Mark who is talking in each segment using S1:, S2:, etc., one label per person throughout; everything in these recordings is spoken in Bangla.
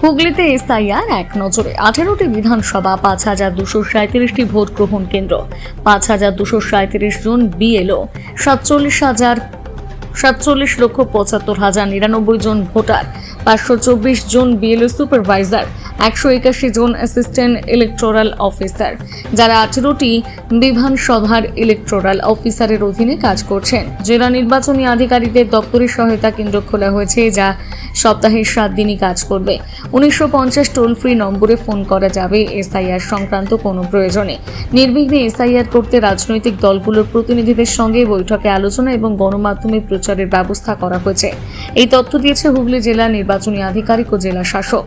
S1: হুগলিতে এসআইআর এক নজরে 18টি বিধানসভা 5,237টি ভোট গ্রহণ কেন্দ্র 5,237 জন বিএলও 47,75,99 জন ভোটার 524 জন বিএলও সুপারভাইজার 181 জন অ্যাসিস্ট্যান্ট ইলেকটোরাল অফিসার যারা 18টি বিধানসভার ইলেকটোরাল অফিসারের অধীনে কাজ করছেন। জেলা নির্বাচনী আধিকারিকদের দপ্তরের সহায়তা কেন্দ্র খোলা হয়েছে যা সপ্তাহে 7 দিনই কাজ করবে। 1950 টোল ফ্রি নম্বরে ফোন করা যাবে এসআইআর সংক্রান্ত কোনো প্রয়োজনে। নির্বিঘ্নে এসআইআর করতে রাজনৈতিক দলগুলোর প্রতিনিধিদের সঙ্গে বৈঠকে আলোচনা এবং গণমাধ্যমে প্রচারের ব্যবস্থা করা হয়েছে। এই তথ্য দিয়েছে হুগলি জেলা নির্বাচনী আধিকারিক ও জেলা শাসক।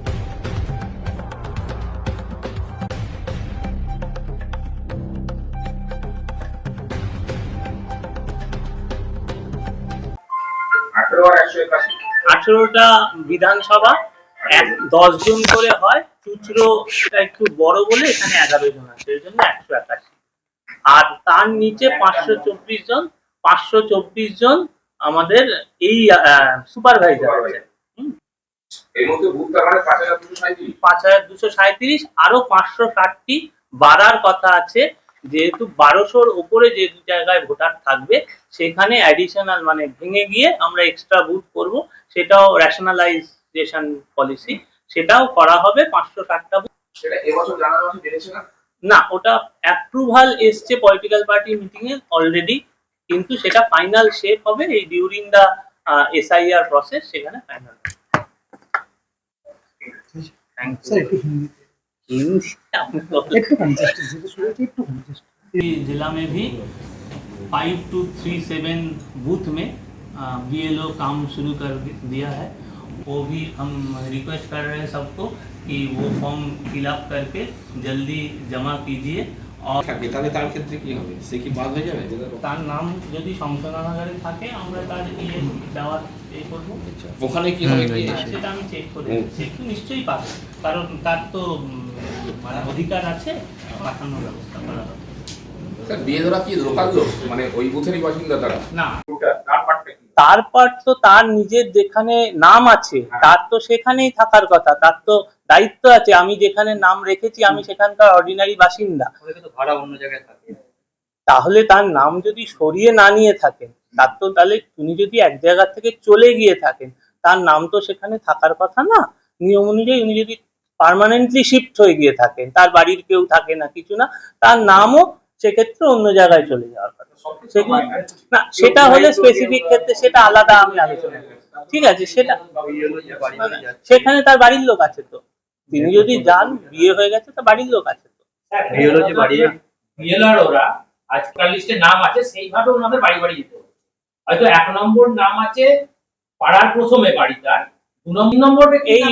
S2: আঠেরোটা বিধানসভা 10 জন করে হয়, খুচরোটা একটু বড় বলে এখানে 11 জন আছে, এই জন্য 181। আর তার নিচে 524 জন আমাদের এই সুপারভাইজার আছে।
S3: এর মধ্যে বুথ মানে
S2: 5237, আরো 560টি বাড়ার কথা আছে, যেহেতু 1200-র উপরে যে জায়গায় ভোটার থাকবে সেখানে অ্যাডিশনাল মানে ভেঙে গিয়ে আমরা এক্সট্রা বুথ করব, সেটাও রেশনালাইজেশন পলিসি, সেটাও করা হবে 560টা বুথ।
S3: সেটা এবছর জানানো আছে জেনেছেন
S2: না, ওটা অ্যাপ্রুভাল এসছে পলিটিক্যাল পার্টি মিটিং এ অলরেডি, কিন্তু সেটা ফাইনাল শেপ হবে এই ডিউরিং দা এসআইআর প্রসেস, সেখানে ফাইনাল। जिला में भी 5237 बूथ में बीएलओ काम शुरू कर दिया है। वो भी हम रिक्वेस्ट कर रहे हैं सबको कि वो फॉर्म फिलअप करके जल्दी जमा कीजिए। और
S3: তাহলে তার ক্ষেত্রে কি হবে, সে কি বাদ হয়ে যাবে?
S2: তার নাম যদি সংশোধনাগারে থাকে আমরা তার দেওয়ার করবো।
S3: ওখানে কি হবে
S2: সেটা আমি চেক করে একটু নিশ্চয়ই পাবে, কারণ তার তো মানে অধিকার আছে, পাঠানোর ব্যবস্থা করা হবে।
S3: স্যার বিএলওরা কি লোকাল লোক, মানে ওই বুথেরই বাসিন্দা তারা?
S2: না, তার পার্ট তো তার নিজের যেখানে নাম আছে তার তো সেখানেই থাকার কথা, তার তো দায়িত্ব আছে। আমি যেখানে নাম রেখেছি আমি সেখানকার অর্ডিনারি বাসিন্দা,
S4: ভাড়া অন্য জায়গায় থাকে,
S2: তাহলে তার নাম যদি সরিয়ে না নিয়ে থাকেন, তার তো তাহলে উনি যদি এক জায়গা থেকে চলে গিয়ে থাকেন তার নাম তো সেখানে থাকার কথা না। নিয়ম অনুযায়ী উনি যদি পার্মানেন্টলি শিফট হয়ে গিয়ে থাকেন, তার বাড়ির কেউ থাকে না কিছু না, তার নামও সেক্ষেত্রে অন্য জায়গায় চলে যাওয়ার কথা। না, সেটা হলে স্পেসিফিক ক্ষেত্রে সেটা আলাদা আমি আলোচনা করি, ঠিক আছে? সেটা সেখানে তার বাড়ির লোক আছে, তো তিনি যদি যান, বিয়ে হয়ে গেছে, তার বাড়ির লোক আছে তো।
S4: ওরা আজকাল লিস্টে নাম আছে, সেইভাবে ওনাদের বাড়ি বাড়ি যেতে হবে। হয়তো 1 নম্বর নাম আছে পাড়ার প্রথমে বাড়িটার, 2 নম্বর
S2: এই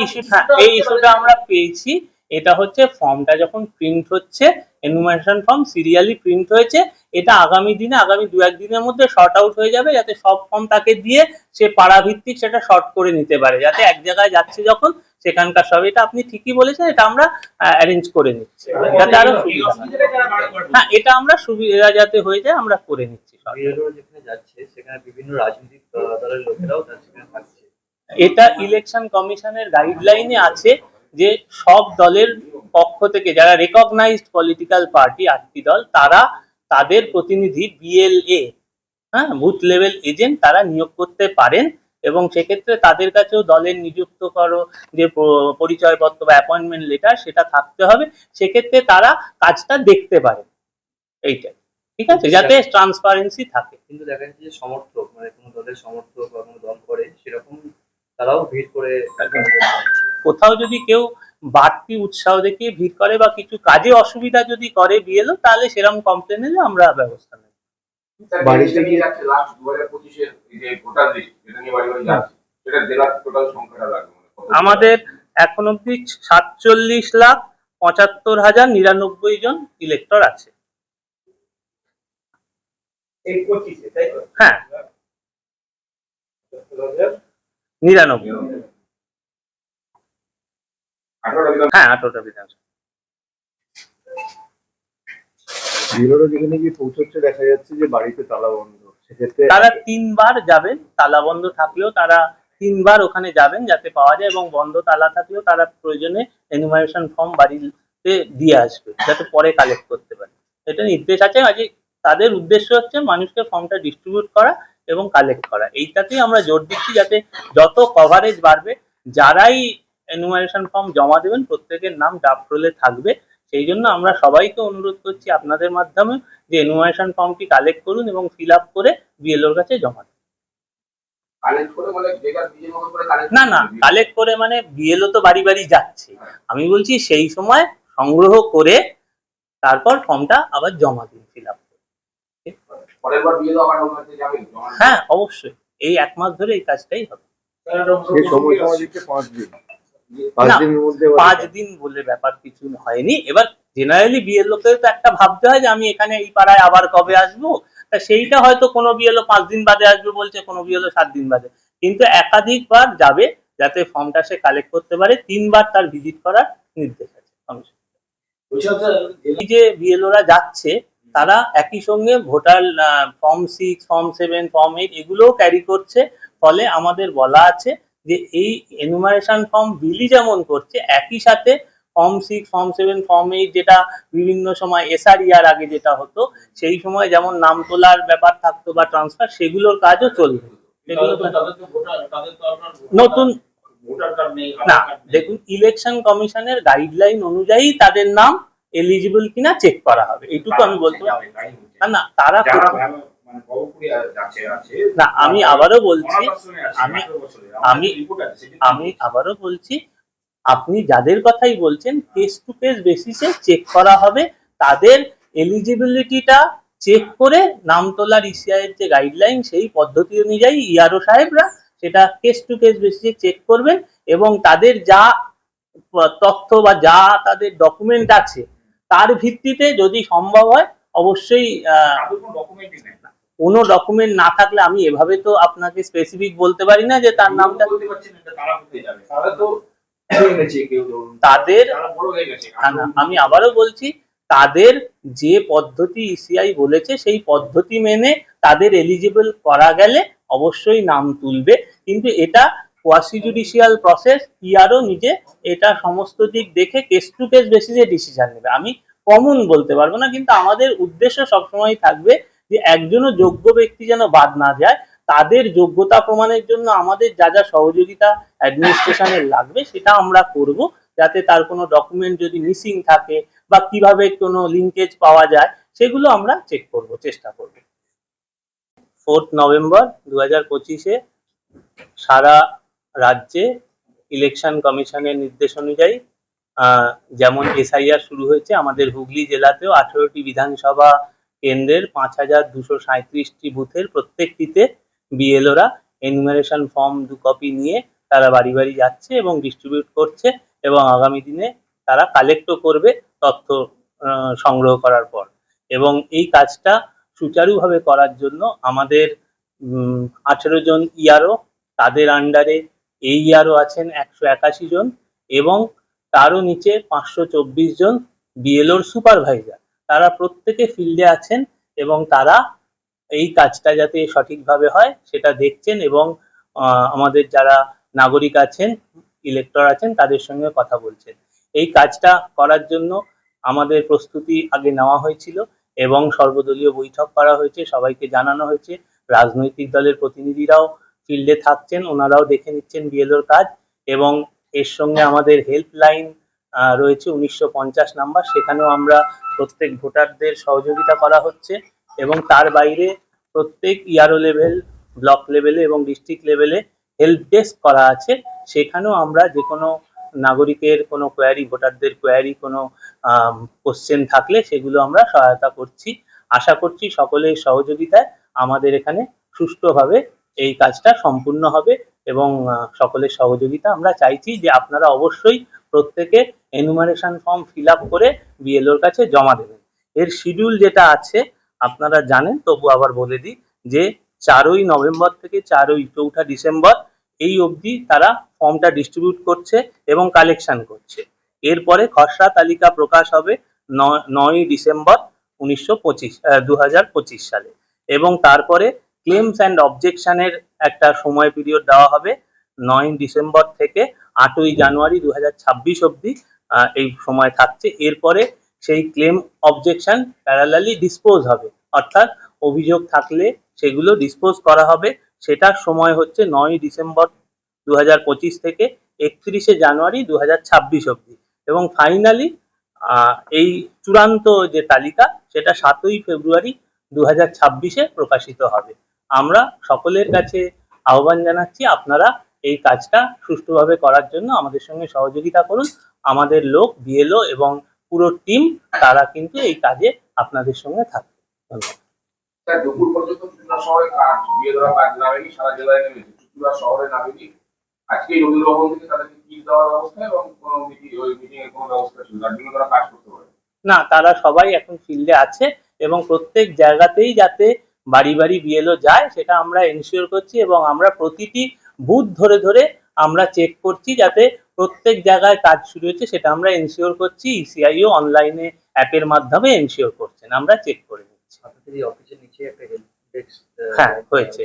S2: ইস্যুটা আমরা পেয়েছি। এটা হচ্ছে ফর্মটা যখন প্রিন্ট হচ্ছে, এনুমারেশন ফর্ম সিরিয়ালি প্রিন্ট হয়েছে, এটা আগামী দিনে, আগামী 2-1 দিনের মধ্যে শর্ট আউট হয়ে যাবে, যাতে সব ফর্ম তাকে দিয়ে সে পাড়া ভিত্তিক সেটা শর্ট করে নিতে পারে, যাতে এক জায়গায় যাচ্ছে যখন সেখানকার সব। এটা আপনি ঠিকই বলেছেন, এটা আমরা অ্যারেঞ্জ করে নিচ্ছি যাতে আরো সুবিধা হয়। হ্যাঁ, এটা আমরা সুবিধা যাতে হয়ে যায় আমরা করে নিচ্ছি।
S4: যেখানে যাচ্ছে সেখানে বিভিন্ন রাজনৈতিক দলের লোকেরাও সেখানে থাকছে।
S2: এটা ইলেকশন কমিশনের গাইডলাইনে আছে যে সব দলের পক্ষ থেকে যারা রেকগনাইজড পলিটিক্যাল পার্টি 8টি দল, তারা তাদের প্রতিনিধি বিএলএ, বুথ লেভেল এজেন্ট, তারা নিয়োগ করতে পারেন, এবং সেক্ষেত্রে তাদের কাছেও দলের নিযুক্ত করো যে পরিচয়পত্র বা অ্যাপয়েন্টমেন্ট লেটার সেটা থাকতে হবে। সেক্ষেত্রে তারা কাজটা দেখতে পারে, এইটাই ঠিক আছে, যাতে ট্রান্সপারেন্সি থাকে।
S4: কিন্তু দেখা যাচ্ছে যে সমর্থক, মানে কোনো দলের সমর্থক বা কোনো দল করে সেরকম তারাও ভিড় করে,
S2: কোথাও যদি কেউ বাড়তি উৎসাহ দেখিয়ে ভিড় করে বা কিছু কাজে অসুবিধা যদি করে বিএলও, তাহলে সেরকম কমপ্লেন এলে আমরা ব্যবস্থা নেব।
S3: বাড়িতে গিয়ে যাচ্ছে লাস্ট 2025-এর যে ভোটার লিস্ট, যেটা নিয়ে বাড়ি বাড়ি যাচ্ছে, সেটা জেলার টোটাল সংখ্যাটা লাগবে
S2: আমাদের এখন অবধি 47,75,099 জন ইলেক্টর আছে।
S4: এই 25-এ, তাই তো?
S2: হ্যাঁ, 99। হ্যাঁ, 18টা বিধানসভা।
S5: বিএলওরা যেখানে গিয়ে পৌঁছচ্ছে দেখা যাচ্ছে যে বাড়িতে তালা বন্ধ, সেক্ষেত্রে
S2: তারা 3 বার যাবেন, তালা বন্ধ থাকলেও তারা 3বার ওখানে যাবেন যাতে পাওয়া যায়, এবং বন্ধ তালা থাকলেও তারা প্রয়োজনে এনুমারেশন ফর্ম বাড়িতে দিয়ে আসবে যাতে পরে কালেক্ট করতে পারে। এটা নির্দেশ আছে। আজ তাদের উদ্দেশ্য হচ্ছে মানুষকে ফর্মটা ডিস্ট্রিবিউট করা এবং কালেক্ট করা। এইটাতেই আমরা জোর দিচ্ছি যাতে যত কভারেজ বাড়বে, যারাই এনুমারেশন ফর্ম জমা দেবেন প্রত্যেকের নাম ড্রাফট রোলে থাকবে। সেই জন্য আমরা সবাইকে অনুরোধ করছি আপনাদের মাধ্যমে যে এনুমারেশন ফর্মটি কালেক্ট করুন এবং ফিল আপ করে বিএলওর কাছে জমা দিন।
S3: কালেক্ট করে মানে যেটা নিজের মতো করে কালেক্ট
S2: না না, কালেক্ট করে মানে বিএলও তো বাড়ি বাড়ি যাচ্ছে, আমি বলছি সেই সময় সংগ্রহ করে তারপর ফর্মটা আবার জমা দিন ফিল আপ করে।
S3: পরের বার বিয়ে আবার ওর কাছে যাবেন।
S2: হ্যাঁ অবশ্যই, এই 1 মাস ধরে এই কাজটাই হবে।
S5: সেই সময় দিচ্ছে 5 দিন। 5
S2: না,
S5: দিনের মধ্যে
S2: 5 দিন বলে ব্যাপার কিছু হয়নি। এবার জেনারেলি বিএলওকে তো একটা ভাবতে হয় যে আমি এখানে এই পাড়ায় আবার কবে আসবো, তা সেইটা হয়তো কোনো বিএলও 5 দিন বাদে আসবে বলছে, কোনো বিএলও 7 দিন বাদে, কিন্তু একাধিকবার যাবে যাতে ফর্মটা সে কালেক্ট করতে পারে। 3বার তার ভিজিট করার নির্দেশ আছে কমিশন। এই যে বিএলওরা যাচ্ছে তারা একই সঙ্গে ভোটার ফর্ম 6, ফর্ম 7, ফর্ম 8 এগুলোও ক্যারি করছে। ফলে আমাদের বলা আছে যে এই এনুমারেশন ফর্ম বিলি যেমন করছে, একই সাথে ফর্ম 6, ফর্ম 7, ফর্ম 8 যেটা বিভিন্ন সময় এসআরইআর আগে যেটা হতো সেই সময় যেমন নাম তোলার ব্যাপার থাকতো বা ট্রান্সফার, সেগুলোর কাজও চলবে। নতুন না, দেখুন ইলেকশন কমিশনের গাইডলাইন অনুযায়ী তাদের নাম এলিজিবল কিনা চেক করা হবে, এইটুকু আমি বলতে পারি। না তারা না, আমি আবারও বলছি, আমি আবারও বলছি, আপনি যাদের কথাই বলছেন কেস টু কেস বেসিসে চেক করা হবে। তাদের এলিজিবিলিটিটা চেক করে নাম তোলার ইসিআই এর যে গাইডলাইন সেই পদ্ধতি অনুযায়ী ইআরও সাহেবরা সেটা কেস টু কেস বেসিসে চেক করবেন, এবং তাদের যা তথ্য বা যা তাদের ডকুমেন্ট আছে তার ভিত্তিতে যদি সম্ভব হয় অবশ্যই কোনো ডকুমেন্ট না থাকলে আমি এভাবে তো আপনাকে স্পেসিফিক বলতে পারি না যে তার নামটা তাদের। আমি আবারও বলছি, তাদের যে পদ্ধতি ইসিআই বলেছে সেই পদ্ধতি মেনে তাদের এলিজিবল করা গেলে অবশ্যই নাম তুলবে, কিন্তু এটা কোয়াসি জুডিশিয়াল প্রসেস। ইআরও নিজে এটা সমস্ত দিক দেখে কেস টু কেস বেসিসে ডিসিশন নেবে। আমি কমন বলতে পারবো না, কিন্তু আমাদের উদ্দেশ্য সবসময় থাকবে যে একজনও যোগ্য ব্যক্তি যেন বাদ না যায়। তাদের যোগ্যতা প্রমাণের জন্য আমাদের যা যা সহযোগিতা অ্যাডমিনিস্ট্রেশনের লাগবে সেটা আমরা করব, যাতে তার কোনো ডকুমেন্ট যদি মিসিং থাকে বা কিভাবে কোনো লিঙ্কেজ পাওয়া যায় সেগুলো আমরা চেক করব, চেষ্টা করব। 4 নভেম্বর 2025-এ সারা রাজ্যে ইলেকশন কমিশনের নির্দেশ অনুযায়ী যেমন এসআইআর শুরু হয়েছে, আমাদের হুগলি জেলাতেও 18টি বিধানসভা কেন্দ্রের 5237টি বুথের প্রত্যেকটিতে বিএলওরা এনুমারেশন ফর্ম 2 কপি নিয়ে তারা বাড়ি বাড়ি যাচ্ছে এবং ডিস্ট্রিবিউট করছে, এবং আগামী দিনে তারা কালেক্টও করবে তথ্য সংগ্রহ করার পর। এবং এই কাজটা সুচারুভাবে করার জন্য আমাদের 18 জন ইআরও, তাদের আন্ডারে এই ইআরও আছেন 181 জন, এবং তারও নিচে 524 জন বিএলওর সুপারভাইজার। তারা প্রত্যেকে ফিল্ডে আছেন এবং তারা এই কাজটা যাতে সঠিকভাবে হয় সেটা দেখছেন, এবং আমাদের যারা নাগরিক আছেন, ইলেক্টর আছেন, তাদের সঙ্গে কথা বলছেন। এই কাজটা করার জন্য আমাদের প্রস্তুতি আগে নেওয়া হয়েছিল এবং সর্বদলীয় বৈঠক করা হয়েছে, সবাইকে জানানো হয়েছে। রাজনৈতিক দলের প্রতিনিধিরাও ফিল্ডে থাকছেন, ওনারাও দেখে নিচ্ছেন বিএলওর কাজ, এবং এর সঙ্গে আমাদের হেল্পলাইন রয়েছে 1950 নাম্বার, সেখানেও আমরা প্রত্যেক ভোটারদের সহযোগিতা করা হচ্ছে। এবং তার বাইরে প্রত্যেক ইআরও লেভেল, ব্লক লেভেলে এবং ডিস্ট্রিক্ট লেভেলে হেল্প ডেস্ক করা আছে, সেখানেও আমরা যে কোনো নাগরিকের কোনো কোয়ারি, ভোটারদের কোয়ারি, কোনো কোশ্চেন থাকলে সেগুলো আমরা সহায়তা করছি। আশা করছি সকলের সহযোগিতায় আমাদের এখানে সুষ্ঠুভাবে এই কাজটা সম্পূর্ণ হবে, এবং সকলের সহযোগিতা আমরা চাইছি যে আপনারা অবশ্যই প্রত্যেকে এনুমারেশন ফর্ম ফিল আপ করে বিএলওর কাছে জমা দেবেন। এর শিডিউল যেটা আছে আপনারা জানেন, তবু আবার বলে দিই যে 4ই নভেম্বর থেকে 4ই ডিসেম্বর এই অবধি তারা ফর্মটা ডিস্ট্রিবিউট করছে এবং কালেকশন করছে। এরপরে খসড়া তালিকা প্রকাশ হবে 9ই ডিসেম্বর 2025 সালে, এবং তারপরে ক্লেমস অ্যান্ড অবজেকশনের একটা সময় পিরিয়ড দেওয়া হবে ডিসেম্বর থেকে 8ই জানুয়ারি 2026 অবধি এই সময় থাকছে। এরপরে সেই ক্লেম অবজেকশন প্যারালালি ডিসপোজ হবে, অর্থাৎ অভিযোগ থাকলে সেগুলো ডিসপোজ করা হবে। সেটার সময় হচ্ছে 9ই ডিসেম্বর 2025 থেকে 31শে জানুয়ারি 2026 অবধি, এবং ফাইনালি এই চূড়ান্ত যে তালিকা সেটা 7ই ফেব্রুয়ারি 2026-এ প্রকাশিত হবে। আমরা সকলের কাছে আহ্বান জানাচ্ছি, আপনারা এই কাজটা সুষ্ঠুভাবে করার জন্য আমাদের সঙ্গে সহযোগিতা করুন। আমাদের লোক, বিএলও এবং পুরো টিম তারা কিন্তু এই কাজে আপনাদের সঙ্গে থাকবে। ধন্যবাদ।
S3: স্যার, দুপুর পর্যন্ত চুচুড়া শহরে কাজ বিএলওরা কাজ নামেনি, সারা জেলায় নেমেছে, চুচুড়া শহরে নামেনি। আজকে রবীন্দ্র ভবন থেকে তাদেরকে কিট দেওয়ার ব্যবস্থা এবং কোনো মিটিং এর কোনো ব্যবস্থা ছিল, তার জন্য তারা কাজ করতে পারে
S2: না, তারা সবাই এখন ফিল্ডে আছে এবং প্রত্যেক জায়গাতেই যাতে বাড়ি বাড়ি বিএলও যায় সেটা আমরা এনশিওর করছি, এবং আমরা প্রতিটি বুথ ধরে ধরে আমরা চেক করছি যাতে প্রত্যেক জায়গায় কাজ শুরু হচ্ছে সেটা আমরা এনশিওর করছি। ইসিআইও অনলাইনে অ্যাপের মাধ্যমে এনশিওর করছেন, আমরা চেক করে নিচ্ছি।
S6: আপনাদের অফিসের নিচে একটা হেল্প ডেস্ক
S2: হ্যাঁ, হয়েছে।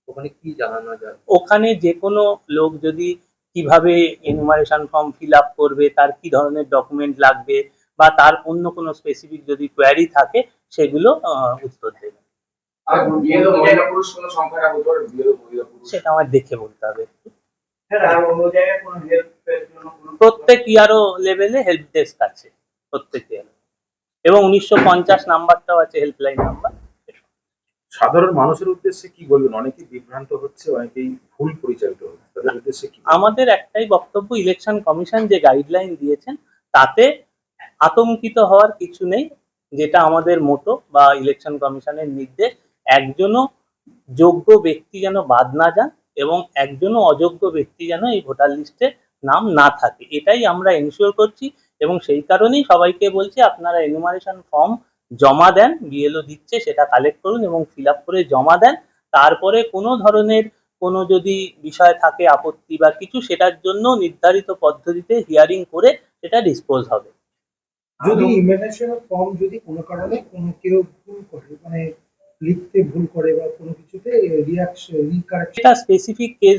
S6: ওখানে কি জানানো যায়?
S2: ওখানে যে কোনো লোক যদি কিভাবে এনুমারেশন ফর্ম ফিল আপ করবে, তার কি ধরনের ডকুমেন্ট লাগবে বা তার অন্য কোনো স্পেসিফিক যদি কোয়ারি থাকে সেগুলো উত্তর দেবে।
S3: আর বিএলও মহিলা পুরুষ কোনো সংখ্যাটা বলতে পারবেন? বিএলও মহিলা পুরুষ
S2: সেটা আমার দেখে বলতে হবে।
S3: আর অন্য জায়গায় কোনো হেল্পের জন্য কোনো
S2: প্রত্যেক ইয়ারও লেভেলে হেল্প ডেস্ক আছে, প্রত্যেক ইয়ারও, এবং 1950 নাম্বারটাও আছে হেল্পলাইন নাম্বার।
S5: সাধারণ মানুষের উদ্দেশ্যে কি বলবেন? অনেকেই বিভ্রান্ত হচ্ছে, অনেকেই ভুল পরিচালিত হচ্ছে, তাদের উদ্দেশ্যে কি?
S2: আমাদের একটাই বক্তব্য, ইলেকশন কমিশন যে গাইডলাইন দিয়েছেন তাতে আতঙ্কিত হওয়ার কিছু নেই। যেটা আমাদের মোটো বা ইলেকশন কমিশনের নির্দেশ, একজনও যোগ্য ব্যক্তি যেন বাদ না যান এবং একজনও অযোগ্য ব্যক্তি যেন এই ভোটার লিস্টে নাম না থাকে, এটাই আমরা এনশিওর করছি। এবং সেই কারণেই সবাইকে বলছি, আপনারা এনুমারেশন ফর্ম জমা দেন, বিএলও দিচ্ছে, সেটা কালেক্ট করুন এবং ফিল আপ করে জমা দেন। তারপরে কোনো ধরনের কোনো যদি বিষয় থাকে আপত্তি বা কিছু, সেটার জন্য নির্ধারিত পদ্ধতিতে হিয়ারিং করে সেটা ডিসপোজ হবে।
S7: যদি ইমেনেশন ফর্ম যদি কোনো কারণে কোনো কেউ ভুল করে, মানে লিখতে ভুল করে বা কোনো কিছুতে রিকারেকশন,
S2: সেটা স্পেসিফিক কেস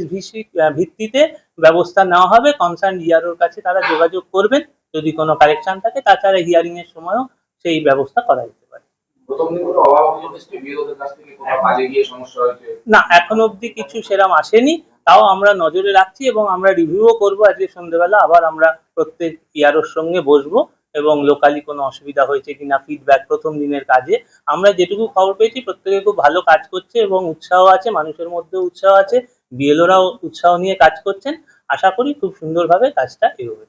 S2: ভিত্তিতে ব্যবস্থা নেওয়া হবে। কনসার্ন ইআরওর কাছে তারা যোগাযোগ করবেন যদি কোনো কারেকশন থাকে, তাছাড়া হিয়ারিং এর সময়ও সেই ব্যবস্থা করা যেতে পারে।
S3: প্রথম দিন কোনো অভাব অভিযোগ এসছে বিএলওদের কাছ থেকে, কোনো কাজে গিয়ে সমস্যা হয়েছে?
S2: না, এখন অবধি কিছু সেরকম আসেনি, তাও আমরা নজরে রাখছি এবং আমরা রিভিউও করবো। আজকে সন্ধ্যেবেলা আবার আমরা প্রত্যেক ইয়ারোর সঙ্গে বসবো এবং লোকালি কোনো অসুবিধা হয়েছে কিনা ফিডব্যাক প্রথম দিনের কাজে। আমরা যেটুকু খবর পেয়েছি প্রত্যেকে খুব ভালো কাজ করছে এবং উৎসাহ আছে, মানুষের মধ্যেও উৎসাহ আছে, বিএলওরাও উৎসাহ নিয়ে কাজ করছেন। আশা করি খুব সুন্দরভাবে কাজটা এগোবে।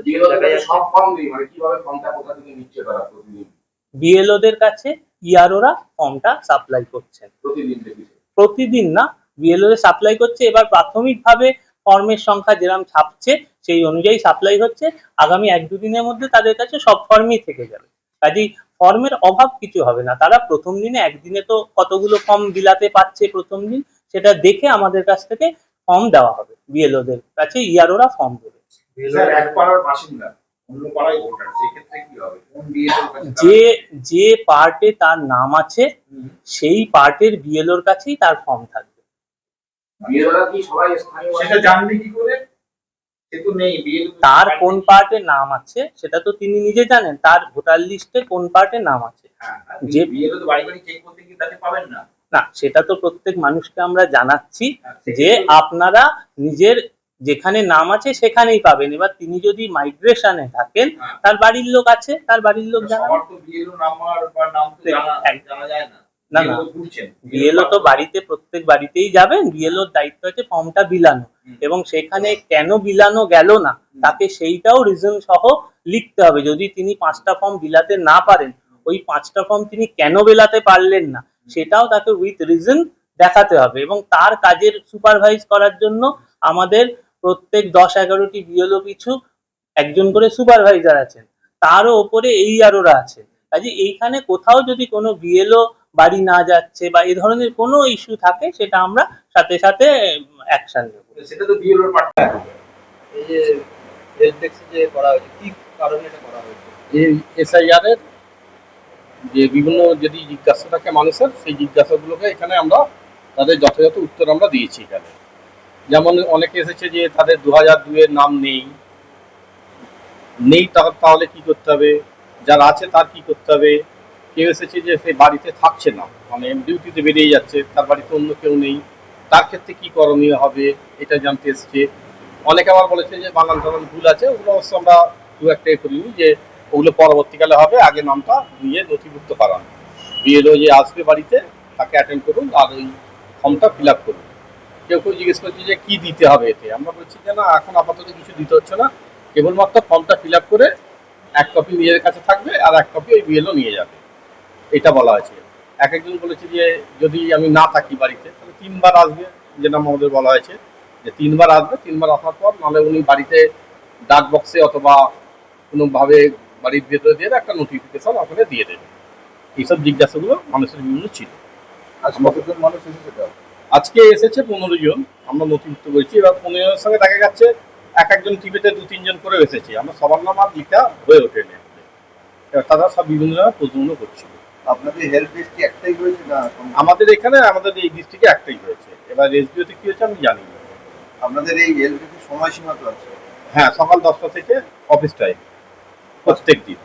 S3: বিএলওদের সব ফর্ম নেই, মানে কিভাবে ফর্মটা কোথা থেকে নিচ্ছে তারা প্রতিদিন?
S2: বিএলওদের কাছে ইআরওরা ফর্মটা সাপ্লাই করছেন
S3: প্রতিদিন থেকে?
S2: প্রতিদিন না, বিএলও সাপ্লাই করছে। এবার প্রাথমিকভাবে ফর্মের সংখ্যা যেরকম ছাপছে সেই অনুযায়ী সাপ্লাই হচ্ছে। আগামী 1-2 দিনের মধ্যে তাদের কাছে সব ফর্মই থেকে যাবে, কাজেই ফর্মের অভাব কিছু হবে না। তারা প্রথম দিনে, একদিনে তো কতগুলো ফর্ম বিলাতে পারছে প্রথম দিন, সেটা দেখে আমাদের কাছ থেকে ফর্ম দেওয়া হবে। বিএলওদের কাছে ইআরওরা ফর্ম দেবে।
S3: স্যার, এক পাড়ার বাসিন্দা অন্য পাড়ায় ভোটার, সেই ক্ষেত্রে কি হবে? কোন বিএলওর কাছে?
S2: যে পার্টে তার নাম আছে সেই পার্টের বিএলওর কাছেই তার ফর্ম থাকবে।
S3: বিএলওরা কি সবাই স্থানীয়? সেটা জানবে কি করে? সে তো নেই বিএলও।
S2: তার কোন পার্টে নাম আছে সেটা তো তিনি নিজে জানেন, তার ভোটার লিস্টে কোন পার্টে নাম আছে।
S3: যে বিএলও তো বাড়ি বাড়ি চেক করতে গিয়ে তাকে পাবেন না।
S2: না, সেটা তো প্রত্যেক মানুষকে আমরা জানাচ্ছি যে আপনারা নিজের যেখানে নাম আছে সেখানেই পাবেন। এবার তিনি যদি মাইগ্রেশনে থাকেন, তার বাড়ির লোক আছে, তার বাড়ির লোক জানাবেন।
S3: সবার তো বিএলও নাম্বার বা নাম তো জানা যায় না।
S2: না না, বিএলও তো বাড়িতে, প্রত্যেক বাড়িতেই যাবেন। বিএলওর দায়িত্ব আছে ফর্মটা বিলানো, এবং সেখানে কেন বিলানো গেল না তাকে সেইটাও রিজন সহ লিখতে হবে। যদি তিনি 5টা ফর্ম বিলাতে না পারেন, ওই 5টা ফর্ম তিনি কেন বেলাতে পারলেন না সেটাও তাকে উইথ রিজন দেখাতে হবে। এবং তার কাজের সুপারভাইজ করার জন্য আমাদের প্রত্যেক 10-11টি বিএলও পিছু একজন করে সুপারভাইজার আছেন, তারও ওপরে এইআরওরা আছেন। কাজে এইখানে কোথাও যদি কোনো বিএলও বাড়ি না যাচ্ছে বা এই ধরনের কোনো ইস্যু থাকে, সেটা আমরা সাথে সাথে অ্যাকশন নেব।
S3: সেটা তো বিএলওর পার্ট।
S6: এই যে হেল্প ডেস্ক যে করা হয়েছে, কি কারণে এটা করা হয়েছে?
S8: এই এসআইআর এর যে বিভিন্ন যদি জিজ্ঞাসা থাকে মানুষের, সেই জিজ্ঞাসাগুলোকে এখানে আমরা তাদের যথাযথ উত্তর আমরা দিয়েছি এখানে। যেমন অনেকে এসেছে যে তাদের 2002 এর নাম নেই তাহলে কি করতে হবে, যার আছে তার কি করতে হবে। কেউ এসেছে যে সে বাড়িতে থাকছে না, মানে ডিউটিতে বেরিয়ে যাচ্ছে, তার বাড়িতে অন্য কেউ নেই, তার ক্ষেত্রে কি করণীয় হবে এটা জানতে এসছে। অনেকে আবার বলেছে যে বানান টানান ভুল আছে, ওগুলো অবশ্য আমরা দু একটাই করিনি, যে ওগুলো পরবর্তীকালে হবে, আগে নামটা নিয়ে নথিভুক্ত করান। বিএলও যে আসবে বাড়িতে তাকে অ্যাটেন্ড করুন আর ওই ফর্মটা ফিল আপ করুন। কেউ কেউ জিজ্ঞেস করছে যে কি দিতে হবে এতে, আমরা বলছি যে না, এখন আপাতত কিছু দিতে হচ্ছে না, কেবলমাত্র ফর্মটা ফিল আপ করে এক কপি নিজের কাছে থাকবে আর এক কপি ওই বিএলও নিয়ে যাবে, এটা বলা আছে। এক একজন বলেছে যে যদি আমি না থাকি বাড়িতে তাহলে 3বার আসবে, যেটা আমাদের বলা হয়েছে যে 3বার আসবে, 3বার আসার পর নাহলে উনি বাড়িতে ডাক বক্সে অথবা কোনোভাবে বাড়ির ভেতরে দিয়ে একটা নোটিফিকেশন আপনাকে দিয়ে দেবে। এইসব জিজ্ঞাসাগুলো মানুষের বিভিন্ন ছিল।
S5: আজ কতজন মানুষ এসেছে তাও?
S8: আজকে এসেছে 15 জন, আমরা নথিভুক্ত করেছি। এবার 15 জনের সঙ্গে দেখা যাচ্ছে এক একজন টিভিতে 2-3 জন করে এসেছে, আমরা সবার নাম আর লিখা হয়ে ওঠেনি। এবার তারা সব বিভিন্ন জায়গায় প্রজন্ম করছিল।
S5: আপনাদের হেল্প ডেস্ক কি একটাই হয়েছে না?
S8: আমাদের এখানে আমাদের এই ডিস্ট্রিক্টে একটাই হয়েছে, এবার এসবিওতে কি হয়েছে আমি জানি না।
S5: আপনাদের এই হেল্প ডেস্কের সময়সীমা তো আছে?
S8: হ্যাঁ, সকাল 10টা থেকে অফিস টাইম প্রত্যেক দিন,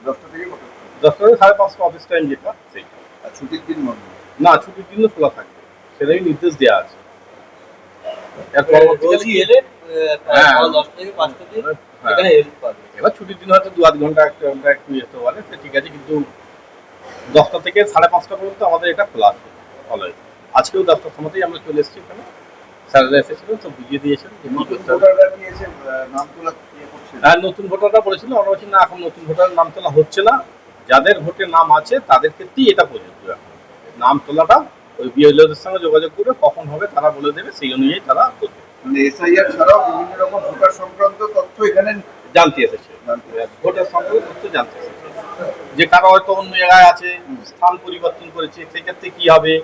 S5: 10টা থেকে কত?
S8: 10টা থেকে 5:30 অফিস টাইম যেটা সেইটা।
S5: আর ছুটির দিন বন্ধ?
S8: না, ছুটির দিনও খোলা থাকবে, সেটাই নির্দেশ দেওয়া আছে। এর পরবর্তীকালে
S6: রোজই এলে
S8: হ্যাঁ।
S6: সকাল 10টা থেকে 5টা দিন
S8: হ্যাঁ।
S6: এখানে হেল্প পাবে।
S8: এবার ছুটির দিন হয়তো 2-8 ঘন্টা একটু যেতে পারে, সে ঠিক আছে, কিন্তু 10টা থেকে 5:30 পর্যন্ত আমাদের এটা খোলা আছে অলওয়েজ। আজকেও 10টার সময়তেই আমরা চলে এসেছি এখানে, স্যারেরা এসেছিলেন, তো বুঝিয়ে দিয়েছেন যে কি করতে হবে।
S5: ভোটাররা কি এসে নাম তোলা ইয়ে করছে?
S8: আর নতুন ভোটাররা বলেছিল, আমরা বলছি না, এখন নতুন ভোটারের নাম তোলা হচ্ছে না, যাদের ভোটের নাম আছে তাদের ক্ষেত্রেই এটা প্রযোজ্য। এখন নাম তোলাটা ওই বিএলওদের সঙ্গে যোগাযোগ করে কখন হবে তারা বলে দেবে, সেই অনুযায়ী তারা করবে।
S5: মানে এসআইআর ছাড়াও বিভিন্ন রকম ভোটার সংক্রান্ত তথ্য এখানে
S8: জানতে এসেছে, ভোটের সম্পর্কে তথ্য জানতে এসেছে, যে কারো হয়তো অন্য জায়গায় আছে, স্থান পরিবর্তন করেছে, সেক্ষেত্রে কি হবে,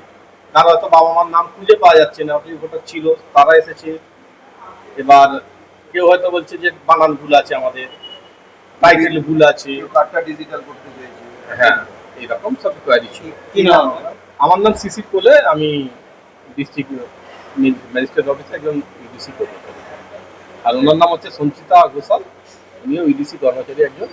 S8: কারো হয়তো বাবা মার নাম খুঁজে পাওয়া যাচ্ছে না, ওই ভোটার ছিল, তারা এসেছে। এবার কেউ হয়তো বলছে যে বানান ভুল আছে, আমাদের টাইটেল ভুল আছে,
S5: কার্ডটা ডিজিটাল করতে চাইছে।
S8: হ্যাঁ, এইরকম সব কোয়ারি ছিল।
S6: কি নাম?
S8: আমার নাম সিসি কোলে, আমি ডিস্ট্রিক্ট ম্যাজিস্ট্রেট অফিসে একজন ইডিসি কর্মচারী। আর ওনার নাম হচ্ছে সঞ্চিতা ঘোষাল, উনিও ইডিসি কর্মচারী একজন।